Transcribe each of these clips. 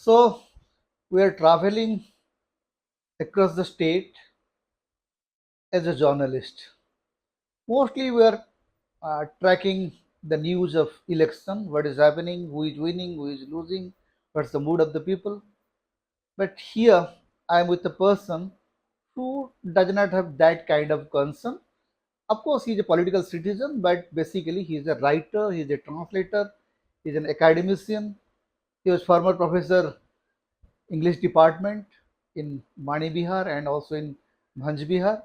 So we are traveling across the state as a journalist. Mostly we are tracking the news of election, what is happening, who is winning, who is losing, what's the mood of the people. But here I am with a person who does not have that kind of concern. Of course, he is a political citizen, but basically he is a writer, he is a translator, he is an academician. He was former professor English department in Mani Bihar and also in Bhanj Bihar,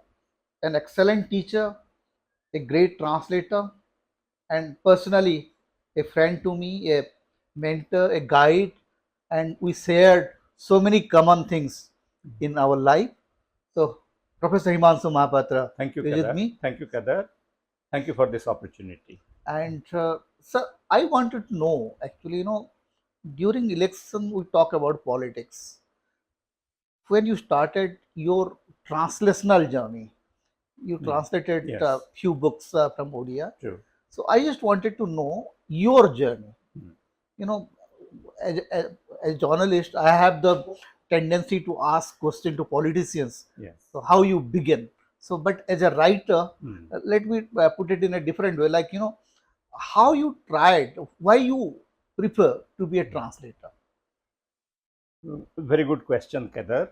an excellent teacher, a great translator, and personally a friend to me, a mentor, a guide, and we shared so many common things in our life. So, Professor Himanshu Mohapatra Thank you, is with Kadar. me, Thank you, Kadar. Thank you for this opportunity. and so I wanted to know actually, during election we talk about politics. When you started your translational journey, you translated a Yes, few books from Odia. true. So I just wanted to know your journey. Mm. You know, as a journalist, I have the tendency to ask questions to politicians. Yes. So how you begin? So, but as a writer, Mm. let me put it in a different way. Like how you tried, why you prefer to be a translator. Very good question, Kadar.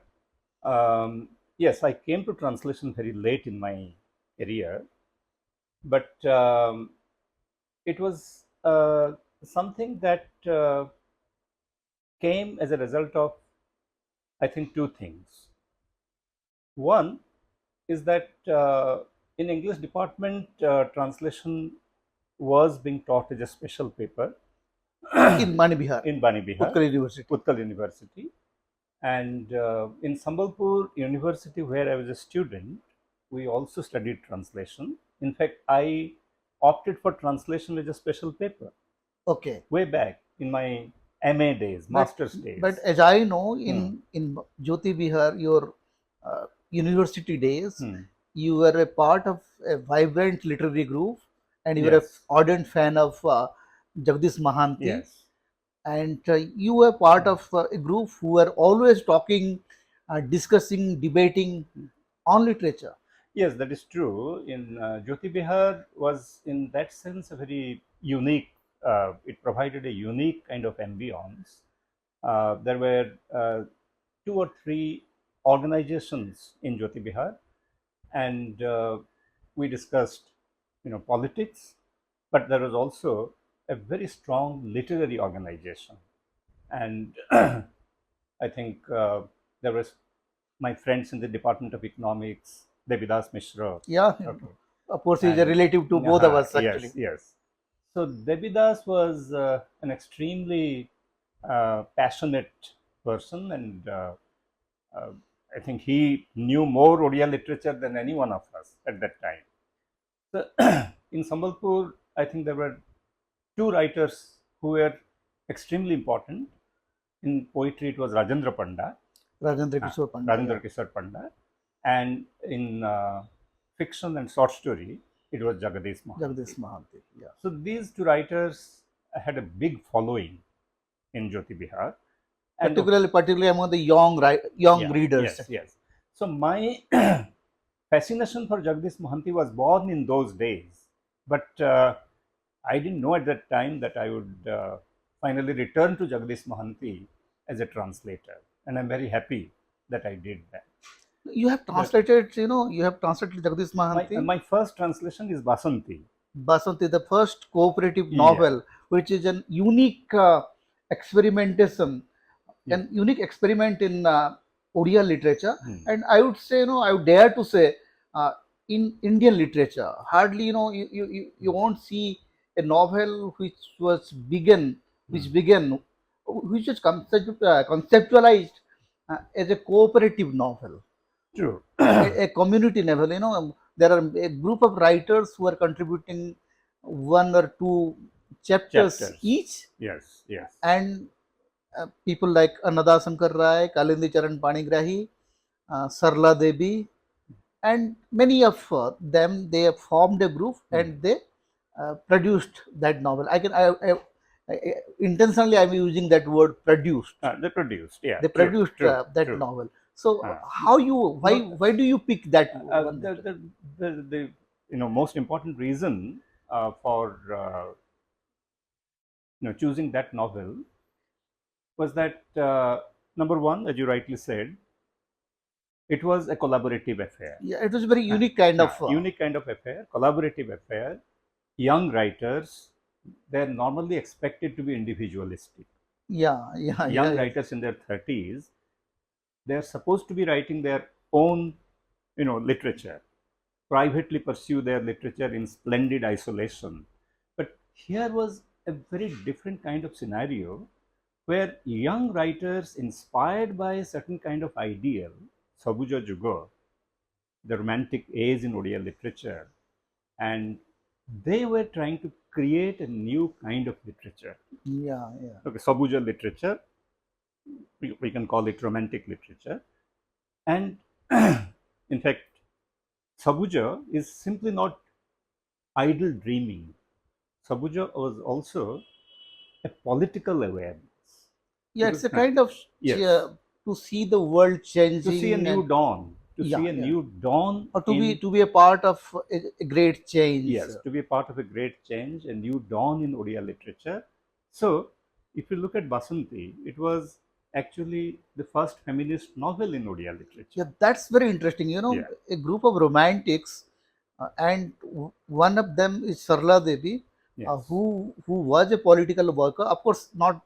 Yes, I came to translation very late in my career, but it was something that came as a result of, I think, two things. One is that in English department, translation was being taught as a special paper In Mani Bihar, in Bani Bihar, Utkal University. Utkal University. And in Sambalpur University, where I was a student, we also studied translation. In fact, I opted for translation as a special paper Okay. way back in my MA days, But master's days. but as I know, Hmm. in Jyoti Bihar, your university days, Hmm. you were a part of a vibrant literary group, and you were an Yes, ardent fan of Jagdish Mahanti, yes, and you were part of a group who were always talking, discussing, debating on literature. yes, that is true. In Jyoti Bihar was in that sense a very unique. It provided a unique kind of ambience. There were two or three organizations in Jyoti Bihar, and we discussed, politics, but there was also a very strong literary organization, and I think there was my friends in the Department of Economics, Devidas Mishra. Yeah, Okay, of course, he's a and relative to both of us yes, actually. yes. So Devidas was an extremely passionate person, and uh, I think he knew more Odia literature than any one of us at that time. So in Sambalpur, I think there were two writers who were extremely important. In poetry, it was Rajendra Panda, Rajendra Kishore Panda, yeah. Rajendra Kishore Panda, and in fiction and short story, it was Jagadish Mohanty. Jagdish Mahanti, yeah. So these two writers had a big following in Jyoti Bihar, and Particularly among the young yeah, readers. yes, yes. So my fascination for Jagdish Mohanty was born in those days, but I didn't know at that time that I would finally return to Jagdish Mohanty as a translator, and I'm very happy that I did that. You have The, translated, you have translated Jagdish my Mahanti, my first translation is Basanti. Basanti, the first cooperative Yeah, novel, which is an unique experimentation, yeah. an unique experiment in Odia literature. Hmm. And I would say, I would dare to say, in Indian literature, hardly, you won't see a novel which Hmm. began, which is conceptualized as a cooperative novel, True. a community level. There are a group of writers who are contributing one or two chapters Chapters. each, Yes, yes. and people like Annada Shankar Rai, Kalindi Charan Panigrahi, Sarla Devi, and many of them, they have formed a group Hmm. and they produced that novel. Intentionally I'm using that word produced. They produced, yeah, They true, produced true, that true. novel. So Uh, how you no, why do you pick that one? the, the, the most important reason for choosing that novel was that number one, as you rightly said, it was a collaborative affair. Yeah, it was a very unique kind of. Unique kind of affair, collaborative affair. Young writers, they're normally expected to be individualistic. Yeah, yeah, yeah, Young yeah. writers in their 30s, they're supposed to be writing their own, literature, privately pursue their literature in splendid isolation. But here was a very different kind of scenario where young writers inspired by a certain kind of ideal, Sabuja Jugo, the romantic age in Odia literature, and they were trying to create a new kind of literature. Yeah, yeah. Okay, Sabuja literature, we can call it romantic literature. And in fact, Sabuja is simply not idle dreaming. Sabuja was also a political awareness. Yeah, Because, it's a kind of yes, to see the world to see a changing, new and dawn, to see yeah, a yeah, new dawn or in, to be a part of a great change. yes, to be a part of a great change, a new dawn in Odia literature. So, if you look at Basanti, it was actually the first feminist novel in Odia Yeah, literature. that's very interesting. Yeah, A group of romantics, and one of them is Sarla Devi, yes. who was a political worker. Of course, not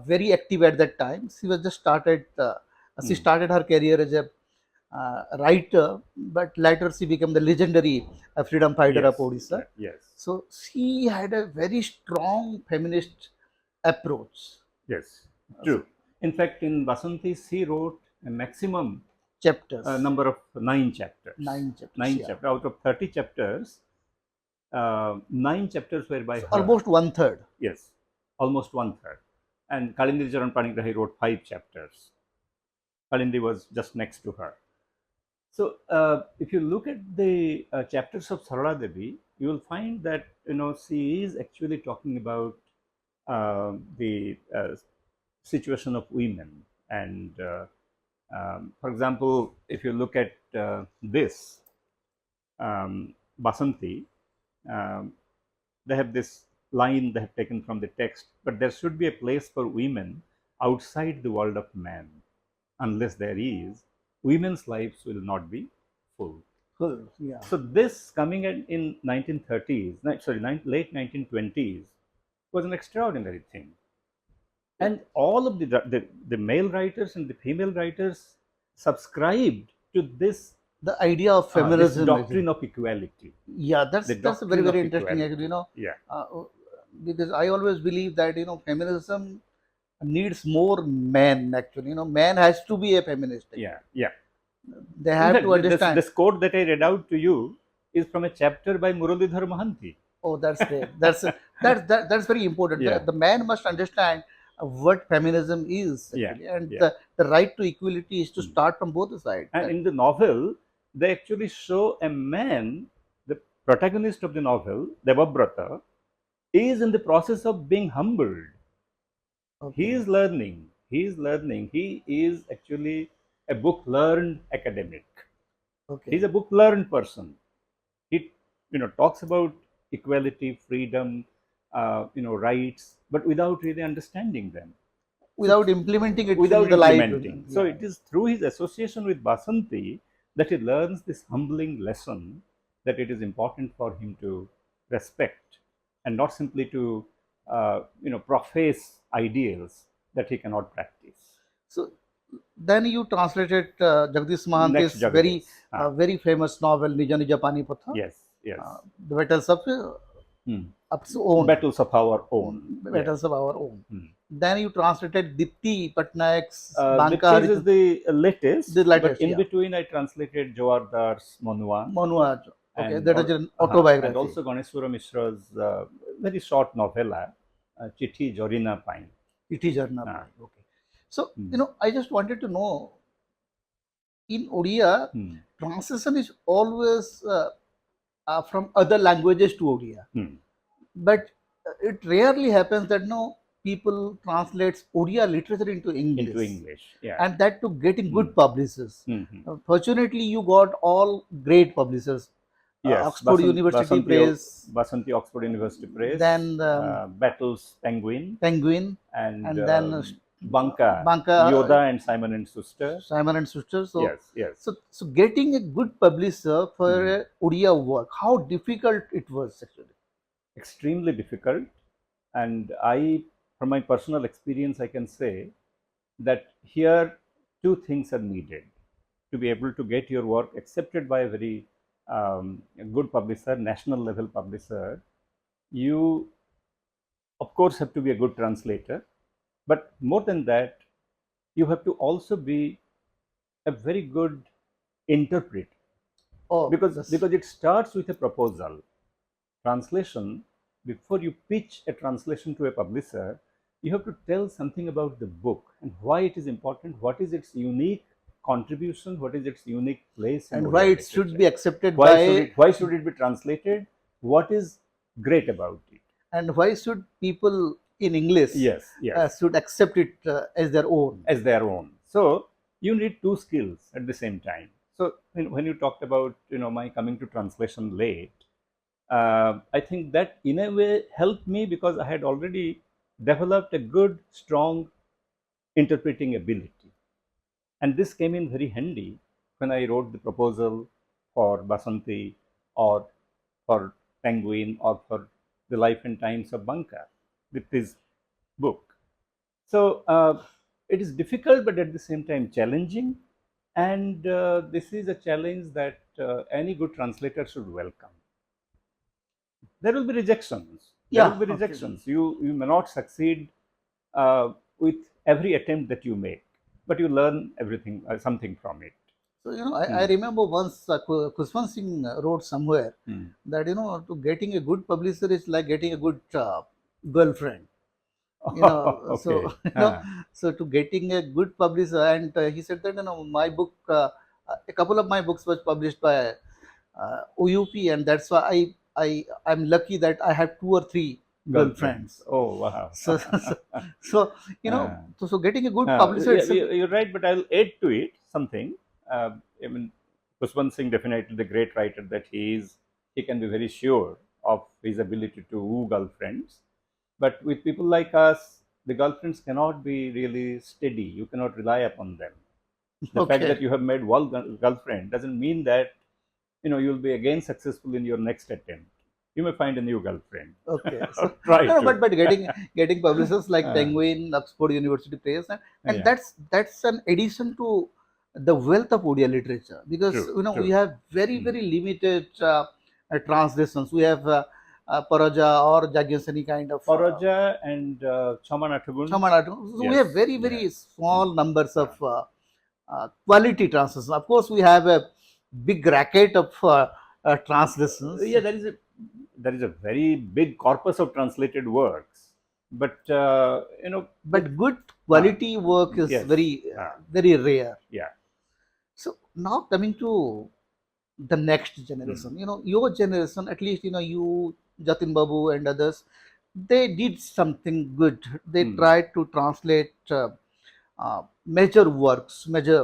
very active at that time. She was just started. She Hmm. started her career as a writer, but later she became the legendary freedom fighter of Yes, Odisha. yes, So she had a very strong feminist approach. yes, So true. In fact, in Basanti, she wrote a maximum chapters, number of 9 chapters. 9 chapters. Nine Yeah, chapters out of 30 chapters, 9 chapters were by so her. almost one third. Yes, almost one third. And Kalindi Charan Panigrahi wrote 5 chapters. Kalindi was just next to her. So, if you look at the chapters of Sarala Devi, you will find that she is actually talking about the situation of women. And for example, if you look at this Basanti, um, they have this line they have taken from the text, but there should be a place for women outside the world of man. Unless there is, women's lives will not be full. Full, yeah. So this coming in 1930s, sorry, late 1920s, was an extraordinary thing. And all of the male writers and the female writers subscribed to The idea of this feminism, doctrine actually. of equality. Yeah, The that's very doctrine very of interesting. Actually, equality. Yeah, uh, because I always believe that feminism needs more men. Actually, man has to be a feminist. yeah, Actually, yeah. they In have fact, to understand. this quote that I read out to you is from a chapter by Muralidhar Mahanti. Oh, that's great. That's very important. Yeah, The man must understand what feminism is yeah, actually, and yeah. the right to equality is to Hmm. start from both sides. And in the novel, they actually show a man, the protagonist of the novel, Devabrata, is in the process of being humbled. He Okay, is learning. He is learning. He is actually a book learned academic. He's okay. a book learned person. He talks about equality, freedom, rights, but without really understanding them. So Without implementing it without in the life, implementing. So yeah. it is through his association with Basanti that he learns this humbling lesson that it is important for him to respect and not simply to profess ideals that he cannot practice. So then you translated Jagdish Next, Mahanti's Jagdish. very famous novel Nija Nija Panipatha, Yes, yes. the battles of Hmm. its own, Battles of our own. Yeah. battles of our own. Hmm. Then you translated Dipti Patnaik's Lanka Diptis is Haritan, the the latest, but latest, in yeah. between I translated Joardar's Manua Manuaj. Okay, and that is an and autobiography. also Ganeshwara Mishra's very short novella, Chithi Jorina Pine. It is Jarna Uh, Pai. Okay. So, hmm, I just wanted to know, in Odia, hmm, translation is always from other languages to Odia. hmm, But it rarely happens that no people translates Odia literature into into English, English. Yeah. and that to getting Mm. good publishers. Hmm. Fortunately, you got all great publishers. Yes, Oxford University Press, Basanti Oxford University Press, then Battles Penguin, Penguin, and and then Banca, Banca, Yoda and Simon and Schuster. Simon and Schuster. So, Yes, yes. so getting a good publisher for Mm. a Odia work, how difficult it was actually. Extremely difficult. And from my personal experience, I can say that here two things are needed to be able to get your work accepted by a very good publisher, national level publisher. You, of course, have to be a good translator, but more than that, you have to also be a very good interpreter, Oh, because it starts with a proposal. Translation, before you pitch a translation to a publisher, you have to tell something about the book and why it is important, what is its unique contribution, what is its unique place in and why Odia it should literature. be accepted by, Why should it be translated? What is great about it? and why should people in English Yes, yes, should accept it as their own. as their own. So you need two skills at the same time. So when you talked about my coming to translation late, I think that in a way helped me because I had already developed a good, strong interpreting ability. And this came in very handy when I wrote the proposal for Basanti or for Penguin or for The Life and Times of Banka with this book. So it is difficult, but at the same time challenging. And this is a challenge that any good translator should welcome. There will be rejections. There will Yeah, be okay. rejections. You may not succeed with every attempt that you make, but you learn everything, something from it. So I Hmm. remember once Kushwan Singh wrote somewhere Hmm. that to getting a good publisher is like getting a good girlfriend. So Okay. so to getting a good publisher, and he said that my book, a couple of my books was published by OUP, and that's why I'm lucky that I have two or three Girlfriends. girlfriends. Oh, wow. So Uh, so getting a good publisher yeah, itself. you're right, but I'll add to it something. I mean, Pushpan Singh, definitely the great writer that he is, he can be very sure of his ability to woo girlfriends. But with people like us, the girlfriends cannot be really steady. You cannot rely upon them. The fact Okay, that you have made one girlfriend doesn't mean that you'll be again successful in your next attempt. You may find a new girlfriend. okay. So Try no, to. but getting publishers like Uh, Penguin, Oxford University Press, and yeah, that's an addition to the wealth of Odia literature, because true, we true. have very Mm. very limited translations. We have Paraja or Jagyasani kind of Paraja and Chamanathagun. Chamanadu. So we have Yes, very very yes. small Mm. numbers of Uh, quality translations. Of course, we have a big racket of translations, yeah, there is a very big corpus of translated works, but with but good uh, quality work is yes, very uh, very rare. yeah. So now coming to the next Mm. generation, your generation, at least you, Jatin Babu and others, they did something good. They Mm. tried to translate major works, major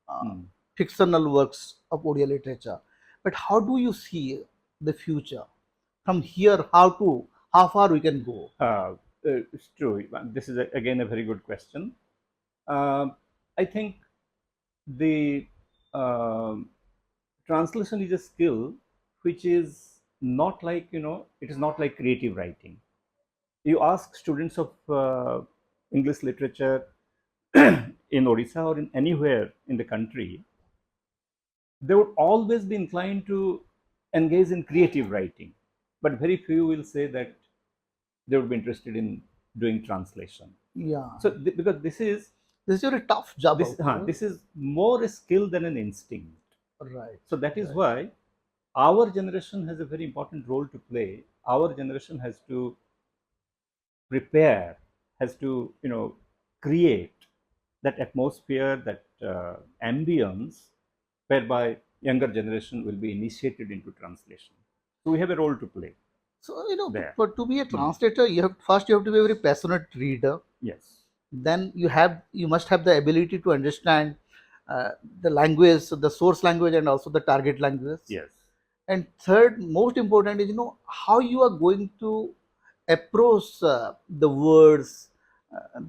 uh, Mm. fictional works of Odia literature. But how do you see the future from here? How far we can go? It's true. This is again a very good question. Um I think the um translation is a skill which is not like it is not like creative writing. You ask students of English literature in Odisha or in anywhere in the country, they would always be inclined to engage in creative writing, but very few will say that they would be interested in doing translation. Yeah, So because this is a very tough job this also. is more a skill than an instinct. Right, So that is right. why our generation has a very important role to play. Our generation has to prepare, has to create that atmosphere, that ambience, whereby younger generation will be initiated into translation. So we have a role to play. So there. to be a Hmm. translator, you have to be a very passionate reader. Yes. Then you must have the ability to understand uh, the language, so the source language, and also the target language. Yes. And third, most important is how you are going to approach the words,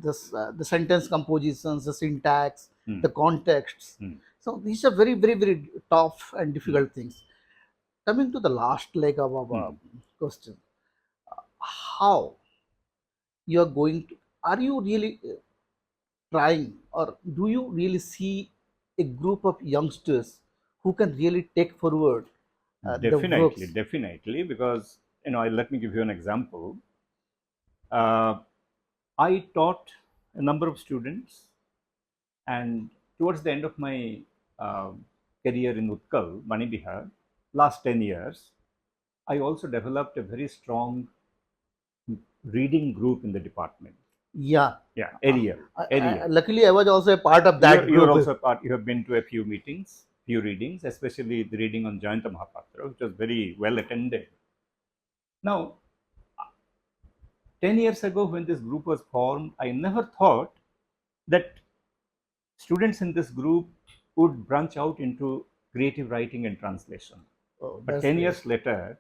the sentence compositions, the syntax, Hmm. the contexts. Hmm. So these are very, very, very tough and Hmm. difficult things. Coming to the last leg of our Hmm. question, how you are going to, are you really trying, or do you really see a group of youngsters who can really take forward the Definitely, works? definitely, because let me give you an example. Uh, I taught a number of students, and towards the end of my uh, career in Utkal, Manibihar, last 10 years, I also developed a very strong reading group in the department. Yeah. Yeah, Ariel, Ariel. Luckily, I was also a part of that You're group. also a part. You have been to a few meetings, few readings, especially the reading on Jayanta Mohapatra, which was very well attended. Now, 10 years ago, when this group was formed, I never thought that students in this group would branch out into creative writing and translation. Oh, But that's 10 great. years later,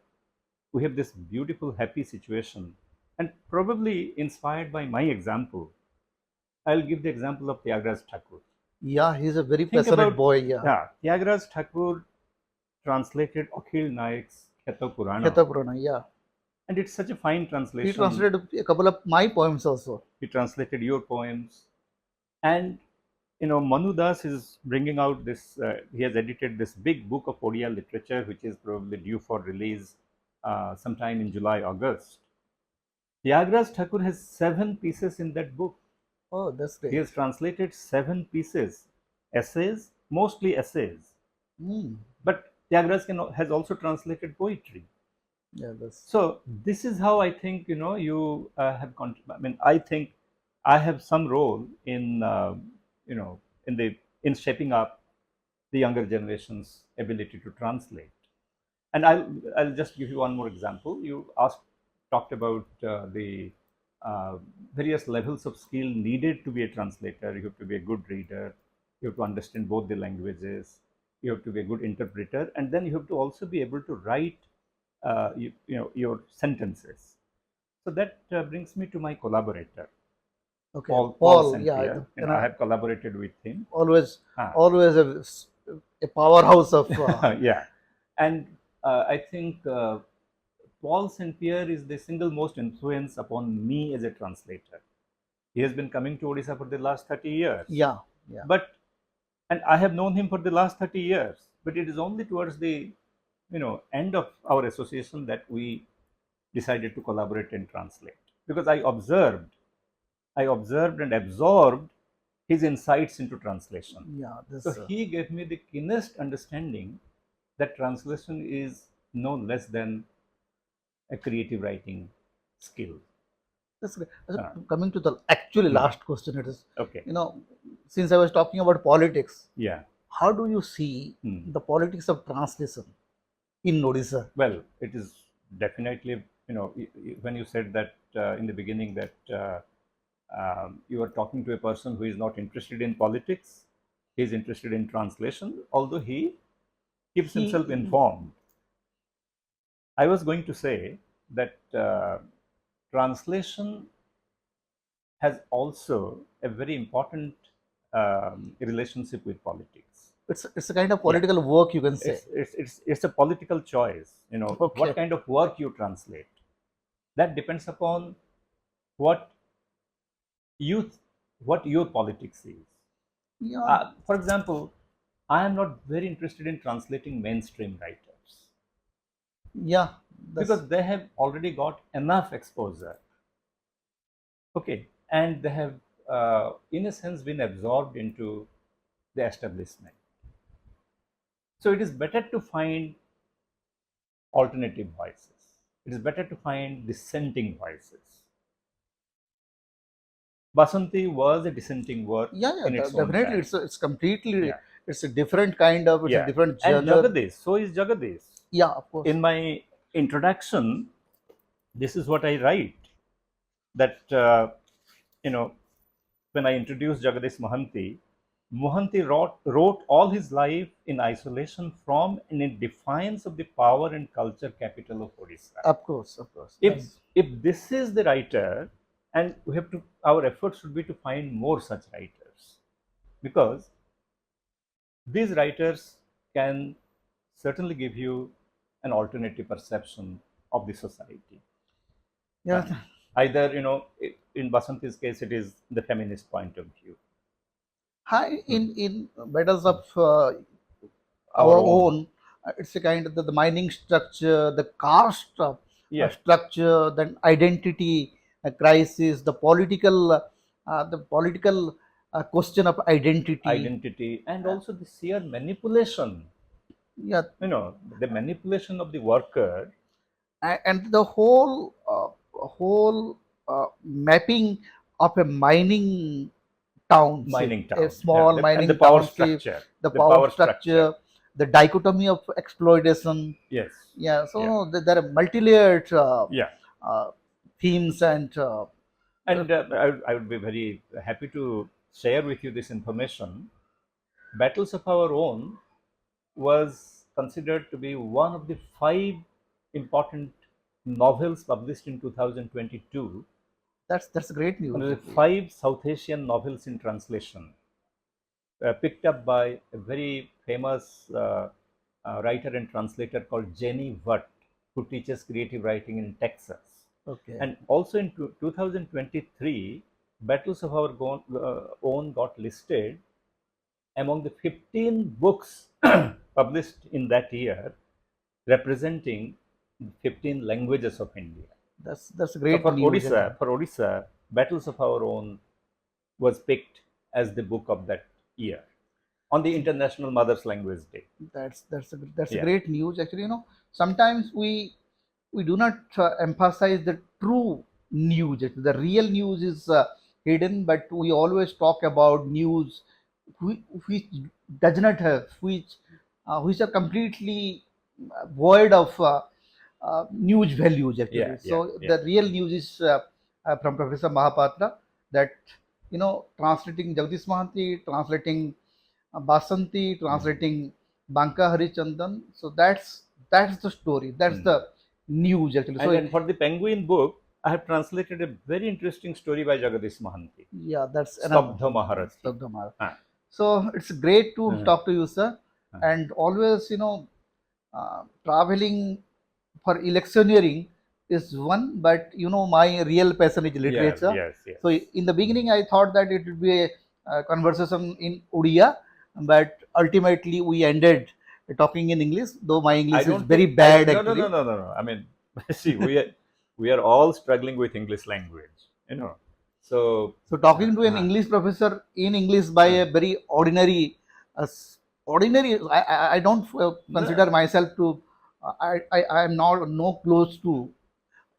we have this beautiful, happy situation. And probably inspired by my example, I'll give the example of Tyagras Thakur. Yeah, he's a very Think passionate about, boy. Yeah. yeah, Tyagras Thakur translated Akhil Naik's Kheto Purana. Kheta Purana, yeah. And it's such a fine He translation. translated a couple of my poems also. He translated your poems. And Manu Das is bringing out this. He has edited this big book of Odia literature, which is probably due for release sometime in July, August. Tyagras Thakur has 7 pieces in that book. Oh, that's He great. has translated 7 pieces, essays, mostly essays. Mm. But Tyagras has also translated poetry. Yeah, that's So this is how I think you have. I mean, I think I have some role in you know in the in shaping up the younger generation's ability to translate. And I'll just give you one more example. You talked about the uh, various levels of skill needed to be a translator. You have to be a good reader. You have to understand both the languages. You have to be a good interpreter, and then you have to also be able to write your sentences. So that brings me to my collaborator, okay. Paul Paul, St. yeah, Pierre. I have collaborated with him. always, Ah, always a powerhouse of. yeah, and I think Paul St. Pierre is the single most influence upon me as a translator. He has been coming to Odisha for the last 30 years. Yeah, yeah. But and I have known him for the last 30 years. But it is only towards the end of our association that we decided to collaborate and translate, because I observed and absorbed his insights into translation. Yeah, So this. he gave me the keenest understanding that translation is no less than a creative writing skill. That's great. Uh, Coming to the actually hmm, last question, it is, okay. you know, since I was talking about politics, Yeah. how do you see Hmm. the politics of translation in Odisha? Well, it is definitely, when you said that in the beginning that you are talking to a person who is not interested in politics, he is interested in translation, although he keeps himself He, informed. I was going to say that translation has also a very important relationship with politics. it's a kind of Yeah, political work, you can say. it's a political choice. What Okay. kind of work you translate, that depends upon what you what your politics is. Yeah, For example, I am not very interested in translating mainstream writers yeah. That's because they have already got enough exposure. Okay, and they have, in a sense, been absorbed into the establishment. So it is better to find alternative voices. It is better to find dissenting voices. Basanti was a dissenting work yeah, yeah. in its own Definitely, time. it's completely, Yeah, it's a different kind of, it's a yeah. different And genre. Jagadish, so is Jagadish. Yeah, of course. In my introduction, this is what I write. That you know, when I introduced Jagadish Mohanty, Mohanty wrote all his life in isolation from and in defiance of the power and culture capital of Odisha. Of course, of course. If That's if this is the writer, and we have to, our effort should be to find more such writers, because these writers can certainly give you an alternative perception of the society. Uh, yeah. Either, in Basanti's case, it is the feminist point of view. Hi, Hmm. in matters of Our our own. own, it's a kind of the mining structure, the caste Yes, structure, then identity crisis, the political question of identity. identity, and Uh, also the sheer manipulation, yeah, the manipulation of the worker. and the whole mapping of a mining township, Mining a town, yeah, small and the mining power township, structure, the the power power structure. structure, the dichotomy of exploitation. Yes, Yeah, yeah, so there are multi-layered yeah. uh, themes and And I would be very happy to share with you this information. Battles of Our Own was considered to be one of the five important novels published in 2022, that's great one news of the actually. five South Asian novels in translation, picked up by a very famous writer and translator called Jenny Watt, who teaches creative writing in Texas. Okay, And also in 2023, Battles of Our Own got listed among the 15 books published in that year, representing 15 languages of India. that's So great news actually. For Odisha, Battles of Our Own was picked as the book of that year on the International Mother's Language Day. That's a Yeah, great news actually. Sometimes we do not emphasize the true news. The real news is hidden, but we always talk about news which does not have, which are completely void of news values yeah, actually. yeah, So yeah. the real news is from Professor Mahapatra, that translating Jagdish Mahanti, translating Basanti, Mm. translating Banka Harichandan. So that's the story. That's Mm. the news actually. So And for the Penguin book, I have translated a very interesting story by Jagadish Mahanti, yeah, that's another. Stabdha Maharati. Sabdamar. Ah, So it's great to uh, talk to you, sir. uh. And always, traveling for electioneering is one, but my real passion is Yeah, literature. yes, yes. So in the Mm. beginning, I thought that it would be a conversation in Odia, but ultimately we ended talking in English, though my I English is don't very think I bad no no no actually. no no no. I mean, see, we are all struggling with English language, you know. So, So talking to an uh, English professor in English by uh, a very uh, ordinary, I don't consider no, myself to, I am not no close to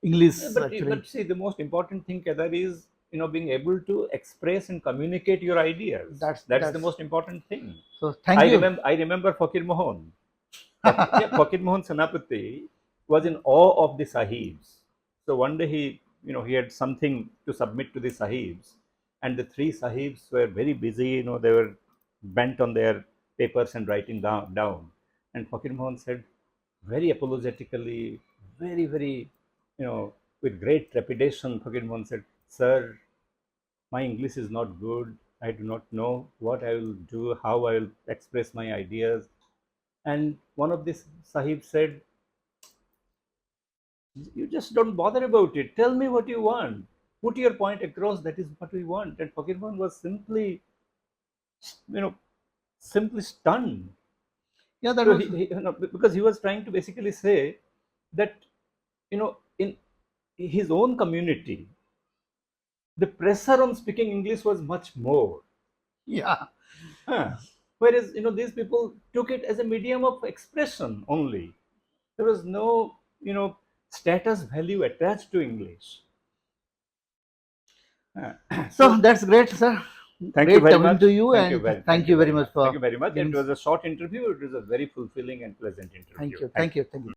English actually. but see, the most important thing, Kedar, is being able to express and communicate your ideas. That's the That's most important thing. so. Thank you. I remember Fakir Mohan. Fakir Mohan Senapati was in awe of the Sahibs. So one day he had something to submit to the Sahibs, and the three Sahibs were very busy. They were bent on their papers and writing down. And Fakir Mohan said, very apologetically, very, with great trepidation, Fakir Mohan said, "Sir, my English is not good. I do not know what I will do, how I will express my ideas." And one of these sahibs said, "You just don't bother about it. Tell me what you want. Put your point across. That is what we want." And Fakir Khan was you know, simply stunned. Yeah, that So was. because he was trying to basically say that, in his own community, the pressure on speaking English was much more. Yeah. Huh. Whereas, these people took it as a medium of expression only. There was no, status value attached to English. So So that's great, sir. thank you Great very talking much. to you, and Thank thank you you very very much much. Thank for you very much. It giving. was a short interview. It was a very fulfilling and pleasant Thank interview. you. Thank Thank you. you. Thank you.